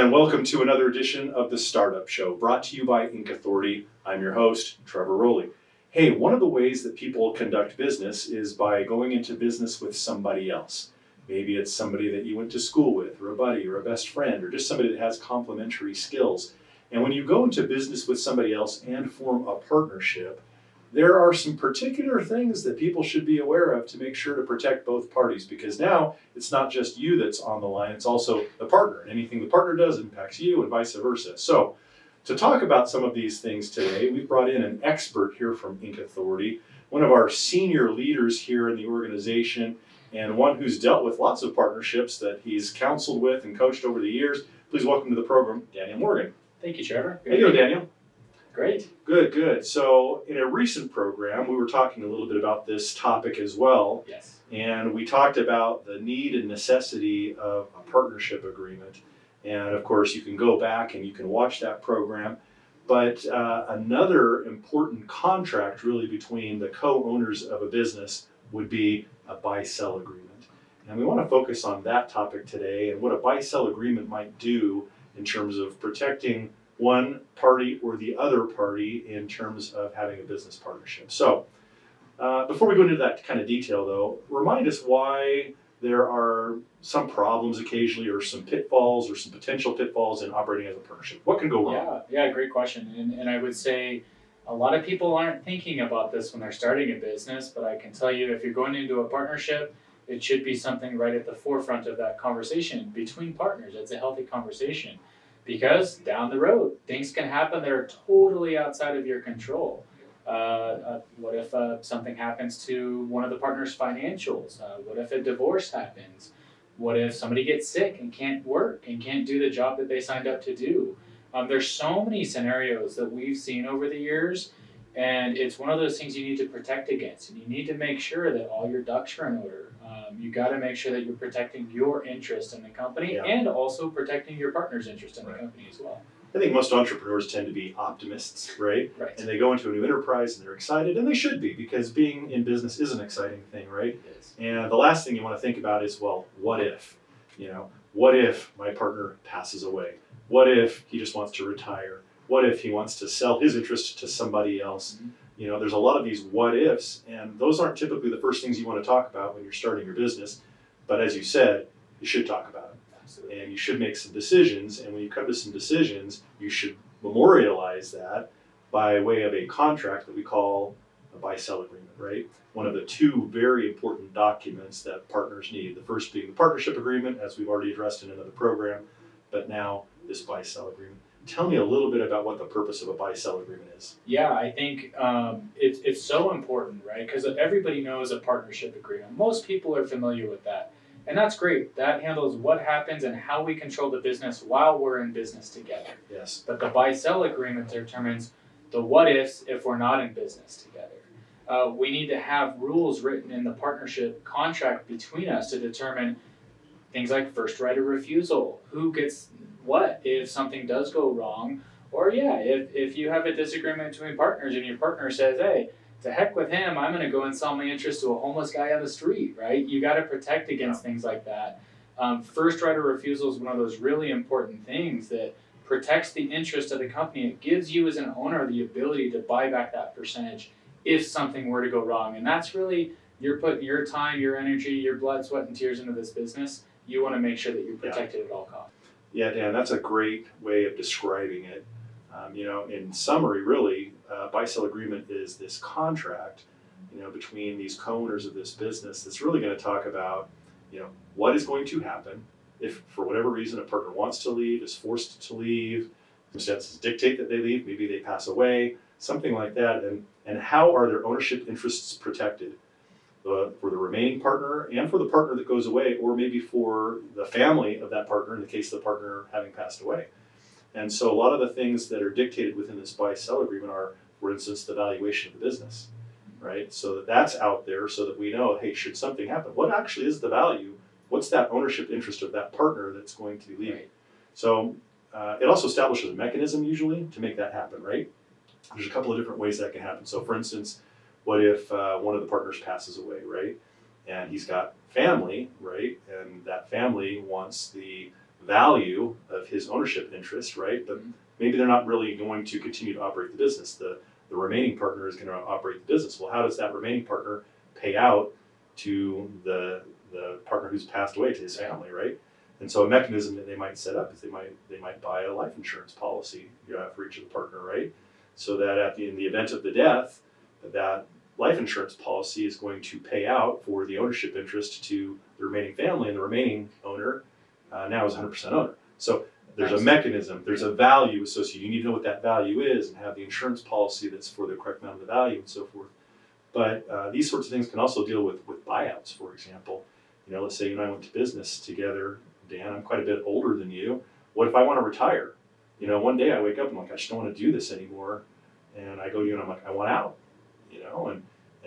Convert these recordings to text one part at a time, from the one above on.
And welcome to another edition of the Startup Show, brought to you by Inc. Authority. I'm your host, Trevor Rowley. Hey, one of the ways that people conduct business is by going into business with somebody else. Maybe it's somebody that you went to school with, or a buddy, or a best friend, or just somebody that has complementary skills. And when you go into business with somebody else and form a partnership, there are some particular things that people should be aware of to make sure to protect both parties, because now it's not just you that's on the line, it's also the partner. And anything the partner does impacts you and vice versa. So to talk about some of these things today, we've brought in an expert here from Inc. Authority, one of our senior leaders here in the organization, and one who's dealt with lots of partnerships that he's counseled with and coached over the years. Please welcome to the program, Daniel Morgan. Thank you, Trevor. How you doing, Daniel? Great. Good. So in a recent program, we were talking a little bit about this topic as well. Yes. And we talked about the need and necessity of a partnership agreement. And of course, you can go back and you can watch that program. But another important contract really between the co-owners of a business would be a buy-sell agreement. And we want to focus on that topic today and what a buy-sell agreement might do in terms of protecting one party or the other party in terms of having a business partnership. So before we go into that kind of detail though, remind us why there are some problems occasionally or some pitfalls or some potential pitfalls in operating as a partnership. What can go wrong? Yeah, great question. And I would say a lot of people aren't thinking about this when they're starting a business, but I can tell you if you're going into a partnership, it should be something right at the forefront of that conversation between partners. It's a healthy conversation. Because down the road, things can happen that are totally outside of your control. What if something happens to one of the partner's financials? What if a divorce happens? What if somebody gets sick and can't work and can't do the job that they signed up to do? There's so many scenarios that we've seen over the years, and it's one of those things you need to protect against. And you need to make sure that all your ducks are in order. You got to make sure that you're protecting your interest in the company and also protecting your partner's interest in the company as well. I think most entrepreneurs tend to be optimists, right? And they go into a new enterprise and they're excited, and they should be, because being in business is an exciting thing, right? It is. And the last thing you want to think about is, well, what if? What if my partner passes away? What if he just wants to retire? What if he wants to sell his interest to somebody else? Mm-hmm. There's a lot of these what ifs, and those aren't typically the first things you want to talk about when you're starting your business. But as you said, you should talk about it. Absolutely. And you should make some decisions. And when you come to some decisions, you should memorialize that by way of a contract that we call a buy-sell agreement, right? One of the two very important documents that partners need. The first being the partnership agreement, as we've already addressed in another program, but now this buy-sell agreement. Tell me a little bit about what the purpose of a buy-sell agreement is. Yeah, I think it's so important, right? Because everybody knows a partnership agreement. Most people are familiar with that. And that's great. That handles what happens and how we control the business while we're in business together. Yes. But the buy-sell agreement determines the what-ifs if we're not in business together. We need to have rules written in the partnership contract between us to determine things like first right of refusal, who gets what if something does go wrong, or if you have a disagreement between partners and your partner says, hey, to heck with him, I'm going to go and sell my interest to a homeless guy on the street, right? You got to protect against things like that. First right of refusal is one of those really important things that protects the interest of the company. It gives you as an owner the ability to buy back that percentage if something were to go wrong. And that's really, you're putting your time, your energy, your blood, sweat, and tears into this business. You want to make sure that you're protected at all costs. Yeah, Dan, that's a great way of describing it. In summary, really, buy-sell agreement is this contract, between these co-owners of this business that's really going to talk about, what is going to happen if, for whatever reason, a partner wants to leave, is forced to leave, circumstances dictate that they leave, maybe they pass away, something like that, and how are their ownership interests protected for the remaining partner and for the partner that goes away, or maybe for the family of that partner in the case of the partner having passed away. And so a lot of the things that are dictated within this buy-sell agreement are, for instance, the valuation of the business, right? So that's out there so that we know, hey, should something happen, what actually is the value? What's that ownership interest of that partner that's going to be leaving? Right. So it also establishes a mechanism usually to make that happen, right? There's a couple of different ways that can happen. So for instance, what if one of the partners passes away, right? And he's got family, right? And that family wants the value of his ownership interest, right? But maybe they're not really going to continue to operate the business. The remaining partner is going to operate the business. Well, how does that remaining partner pay out to the partner who's passed away, to his family, right? And so a mechanism that they might set up is they might buy a life insurance policy for each of the partner, right? So that in the event of the death, that life insurance policy is going to pay out for the ownership interest to the remaining family, and the remaining owner now is 100% owner. So there's a mechanism, there's a value associated. You need to know what that value is and have the insurance policy that's for the correct amount of the value and so forth. But these sorts of things can also deal with buyouts, for example. Let's say you and I went to business together, Dan. I'm quite a bit older than you. What if I want to retire? One day I wake up and I'm like, I just don't want to do this anymore. And I go to you and I'm like, I want out.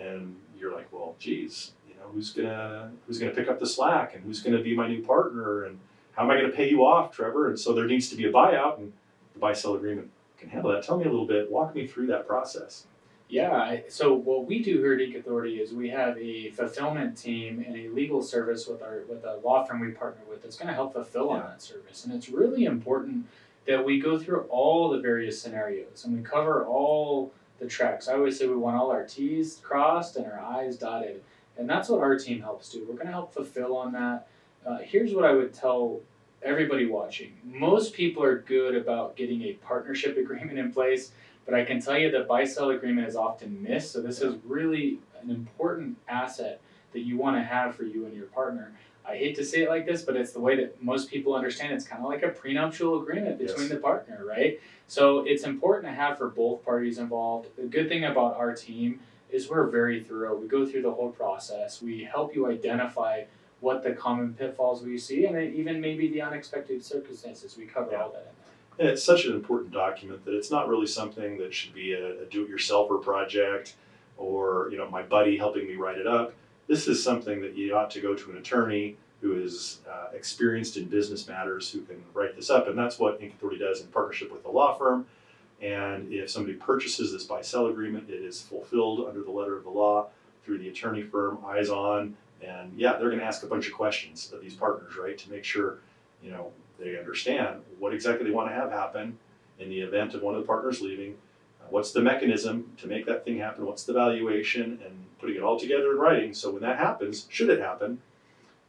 And you're like, well, geez, who's gonna pick up the slack, and who's gonna be my new partner, and how am I gonna pay you off, Trevor? And so there needs to be a buyout, and the buy-sell agreement can handle that. Tell me a little bit, walk me through that process. Yeah, so what we do here at Inc. Authority is we have a fulfillment team and a legal service with a law firm we partner with that's going to help fulfill on that service. And it's really important that we go through all the various scenarios and we cover all the tracks. I always say we want all our T's crossed and our I's dotted, and that's what our team helps do. We're going to help fulfill on that. Here's what I would tell everybody watching. Most people are good about getting a partnership agreement in place, but I can tell you the buy-sell agreement is often missed, so this is really an important asset that you want to have for you and your partner. I hate to say it like this, but it's the way that most people understand it. It's kind of like a prenuptial agreement between the partner, right? So it's important to have for both parties involved. The good thing about our team is we're very thorough. We go through the whole process. We help you identify what the common pitfalls we see, and then even maybe the unexpected circumstances. We cover all that in there. And it's such an important document that it's not really something that should be a do-it-yourselfer project or my buddy helping me write it up. This is something that you ought to go to an attorney who is experienced in business matters who can write this up, and that's what Inc. Authority does in partnership with the law firm. And if somebody purchases this buy-sell agreement, it is fulfilled under the letter of the law through the attorney firm, eyes on, and they're going to ask a bunch of questions of these partners, right, to make sure they understand what exactly they want to have happen in the event of one of the partners leaving. What's the mechanism to make that thing happen? What's the valuation? And putting it all together in writing, so when that happens, should it happen,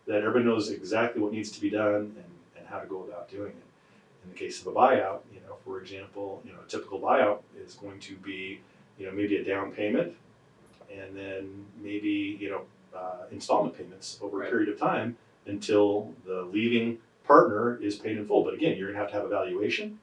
that everybody knows exactly what needs to be done and how to go about doing it. In the case of a buyout, for example, a typical buyout is going to be, maybe a down payment, and then maybe, installment payments over a period of time until the leaving partner is paid in full. But again, you're going to have a valuation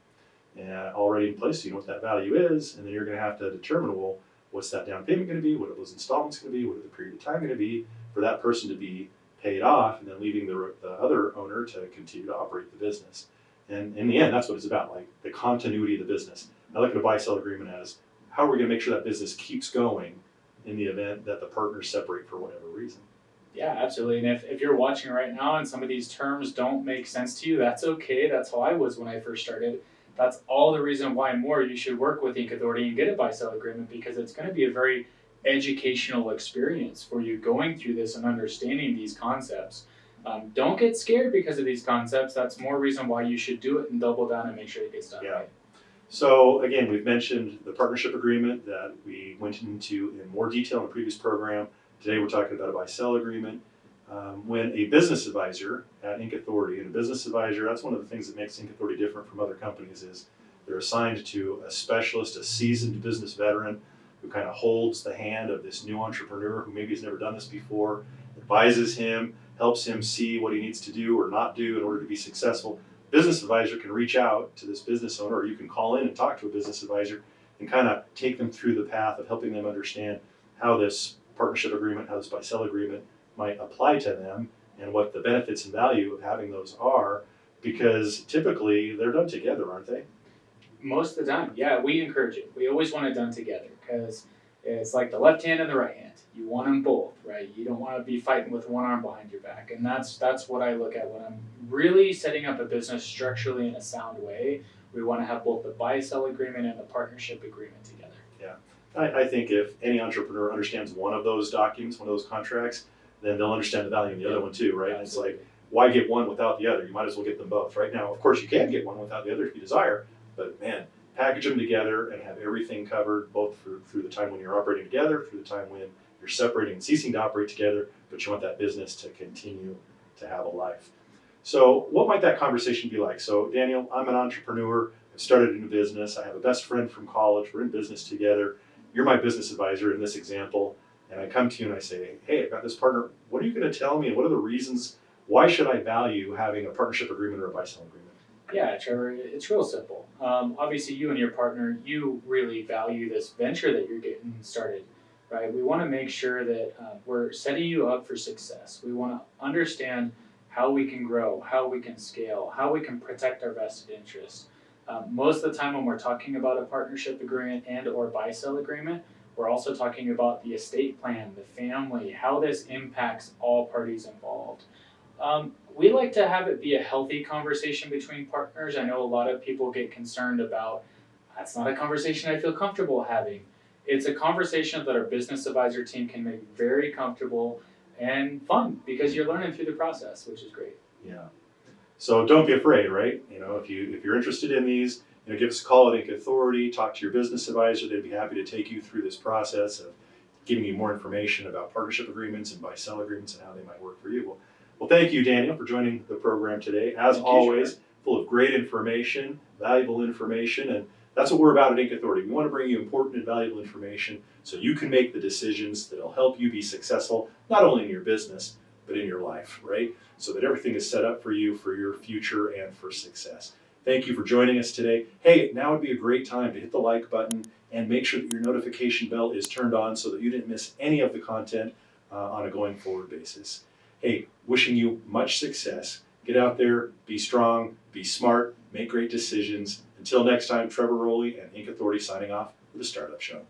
already in place, so you know what that value is, and then you're going to have to determine, well, what's that down payment going to be? What are those installments going to be? What are the period of time going to be for that person to be paid off, and then leaving the other owner to continue to operate the business? And in the end, that's what it's about, like the continuity of the business. I look at a buy-sell agreement as how are we going to make sure that business keeps going in the event that the partners separate for whatever reason. Yeah, absolutely. And if you're watching right now and some of these terms don't make sense to you, that's okay. That's how I was when I first started. That's all the reason why more you should work with Inc. Authority and get a buy-sell agreement, because it's going to be a very educational experience for you going through this and understanding these concepts. Don't get scared because of these concepts. That's more reason why you should do it and double down and make sure it gets done right. So again, we've mentioned the partnership agreement that we went into in more detail in the previous program. Today we're talking about a buy-sell agreement. When a business advisor at Inc. Authority, and a business advisor, that's one of the things that makes Inc. Authority different from other companies, is they're assigned to a specialist, a seasoned business veteran who kind of holds the hand of this new entrepreneur who maybe has never done this before, advises him, helps him see what he needs to do or not do in order to be successful. Business advisor can reach out to this business owner, or you can call in and talk to a business advisor and kind of take them through the path of helping them understand how this partnership agreement, how this buy-sell agreement might apply to them, and what the benefits and value of having those are, because typically they're done together, aren't they? Most of the time, yeah, we encourage it. We always want it done together because it's like the left hand and the right hand. You want them both, right? You don't want to be fighting with one arm behind your back. And that's what I look at when I'm really setting up a business structurally in a sound way. We want to have both the buy-sell agreement and the partnership agreement together. Yeah. I think if any entrepreneur understands one of those documents, one of those contracts, then they'll understand the value in the other one too, right? It's like, why get one without the other? You might as well get them both. Right now, of course, you can get one without the other if you desire, but man, package them together and have everything covered, both through the time when you're operating together, through the time when you're separating and ceasing to operate together, but you want that business to continue to have a life. So what might that conversation be like? So Daniel, I'm an entrepreneur. I've started a new business. I have a best friend from college. We're in business together. You're my business advisor in this example. And I come to you and I say, hey, I've got this partner. What are you going to tell me? And what are the reasons? Why should I value having a partnership agreement or a buy-sell agreement? Yeah, Trevor, it's real simple. Obviously, you and your partner, you really value this venture that you're getting started, right? We want to make sure that we're setting you up for success. We want to understand how we can grow, how we can scale, how we can protect our vested interests. Most of the time when we're talking about a partnership agreement and or buy-sell agreement, we're also talking about the estate plan, the family, how this impacts all parties involved. We like to have it be a healthy conversation between partners. I know a lot of people get concerned about that's not a conversation I feel comfortable having. It's a conversation that our business advisor team can make very comfortable and fun because you're learning through the process, which is great. Yeah. So don't be afraid, right? If you're interested in these, give us a call at Inc. Authority, talk to your business advisor. They'd be happy to take you through this process of giving you more information about partnership agreements and buy-sell agreements and how they might work for you. Well, thank you, Daniel, for joining the program today. As always, full of great information, valuable information, and that's what we're about at Inc. Authority. We want to bring you important and valuable information so you can make the decisions that'll help you be successful, not only in your business, but in your life, right? So that everything is set up for you for your future and for success. Thank you for joining us today. Hey, now would be a great time to hit the like button and make sure that your notification bell is turned on so that you didn't miss any of the content on a going forward basis. Hey, wishing you much success. Get out there, be strong, be smart, make great decisions. Until next time, Trevor Rowley and Inc. Authority signing off for the Startup Show.